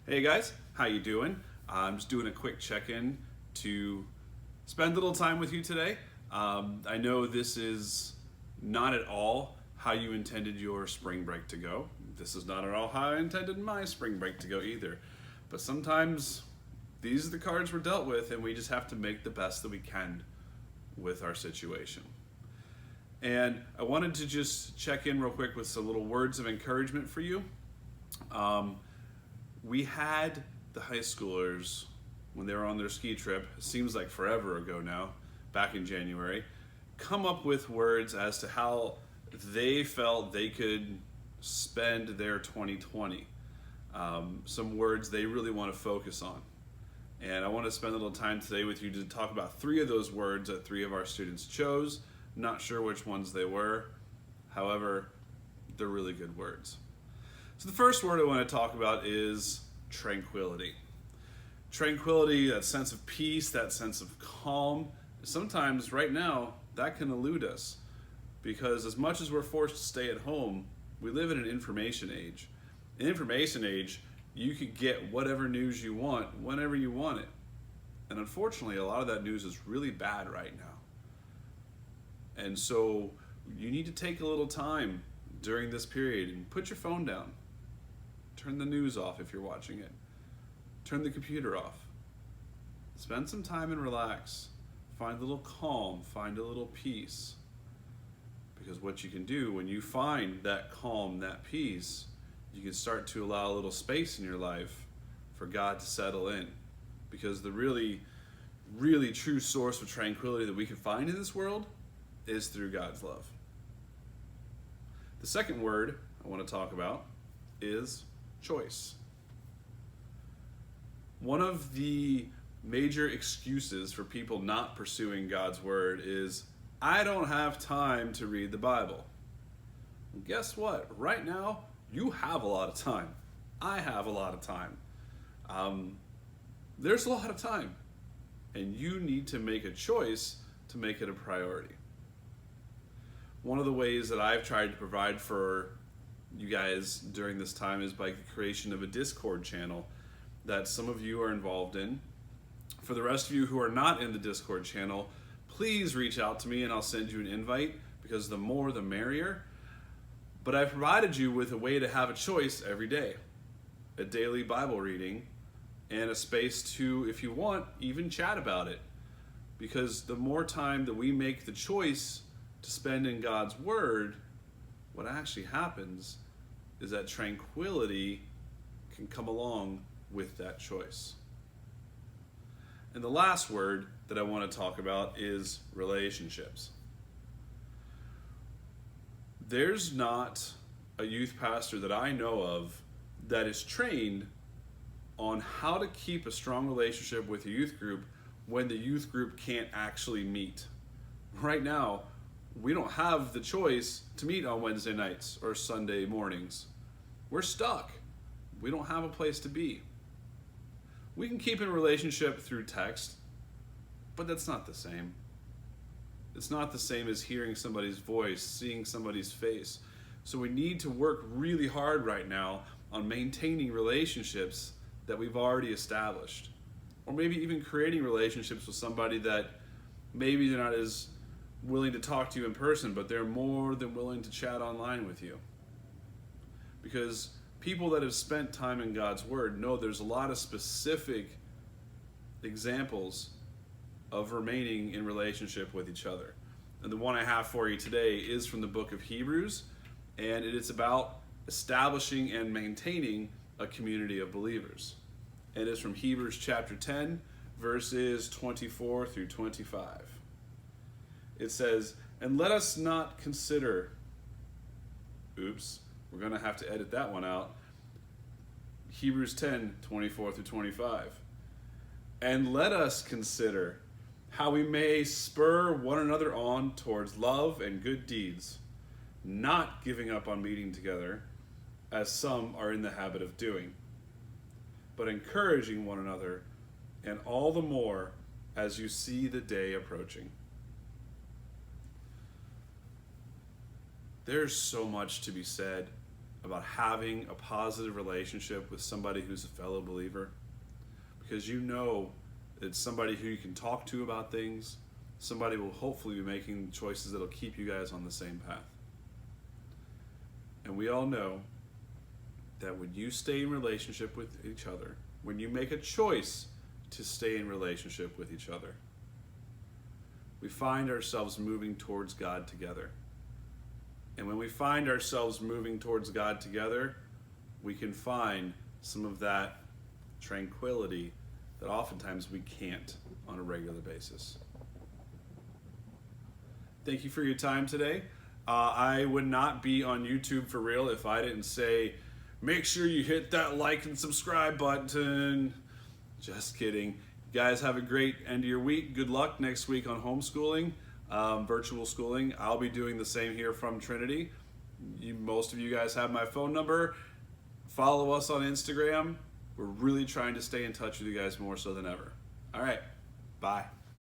Hey guys, how you doing? I'm just doing a quick check-in to spend a little time with you today. I know this is not at all how you intended your spring break to go. This is not at all how I intended my spring break to go either. But sometimes these are the cards we're dealt with, and we just have to make the best that we can with our situation. And I wanted to just check in real quick with some little words of encouragement for you. We had the high schoolers, when they were on their ski trip, it seems like forever ago now, back in January, come up with words as to how they felt they could spend their 2020. Some words they really want to focus on. And I want to spend a little time today with you to talk about three of those words that three of our students chose. Not sure which ones they were. However, they're really good words. So the first word I want to talk about is tranquility. Tranquility, that sense of peace, that sense of calm. Sometimes right now that can elude us because as much as we're forced to stay at home, we live in an information age. In an information age, you could get whatever news you want whenever you want it. And unfortunately, a lot of that news is really bad right now. And so you need to take a little time during this period and put your phone down. Turn the news off if you're watching it. Turn the computer off. Spend some time and relax. Find a little calm, find a little peace. Because what you can do when you find that calm, that peace, you can start to allow a little space in your life for God to settle in. Because the really, really true source of tranquility that we can find in this world is through God's love. The second word I want to talk about is choice. One of the major excuses for people not pursuing God's word is, I don't have time to read the Bible. Well, guess what? Right now, you have a lot of time. I have a lot of time. There's a lot of time. And you need to make a choice to make it a priority. One of the ways that I've tried to provide for you guys during this time is by the creation of a Discord channel that some of you are involved in. For the rest of you who are not in the Discord channel, please reach out to me and I'll send you an invite because the more the merrier. But I've provided you with a way to have a choice every day, a daily Bible reading, and a space to, if you want, even chat about it. Because the more time that we make the choice to spend in God's word, what actually happens is that tranquility can come along with that choice. And the last word that I want to talk about is relationships. There's not a youth pastor that I know of that is trained on how to keep a strong relationship with a youth group when the youth group can't actually meet. Right now, we don't have the choice to meet on Wednesday nights or Sunday mornings. We're stuck. We don't have a place to be. We can keep in relationship through text, but that's not the same. It's not the same as hearing somebody's voice, seeing somebody's face. So we need to work really hard right now on maintaining relationships that we've already established. Or maybe even creating relationships with somebody that maybe they're not as willing to talk to you in person, but they're more than willing to chat online with you. Because people that have spent time in God's word know there's a lot of specific examples of remaining in relationship with each other. And the one I have for you today is from the book of Hebrews, and it is about establishing and maintaining a community of believers. And it's from Hebrews chapter 10, verses 24 through 25. It says, and let us not consider, we're going to have to edit that one out. Hebrews 10, 24 through 25. And let us consider how we may spur one another on towards love and good deeds, not giving up on meeting together, as some are in the habit of doing, but encouraging one another, and all the more as you see the day approaching. There's so much to be said about having a positive relationship with somebody who's a fellow believer, because you know it's somebody who you can talk to about things. Somebody will hopefully be making choices that'll keep you guys on the same path. And we all know that when you stay in relationship with each other, when you make a choice to stay in relationship with each other, we find ourselves moving towards God together. And when we find ourselves moving towards God together, we can find some of that tranquility that oftentimes we can't on a regular basis. Thank you for your time today. I would not be on YouTube for real if I didn't say, make sure you hit that like and subscribe button. Just kidding. You guys have a great end of your week. Good luck next week on homeschooling, virtual schooling. I'll be doing the same here from Trinity. Most of you guys have my phone number. Follow us on Instagram. We're really trying to stay in touch with you guys more so than ever. All right. Bye.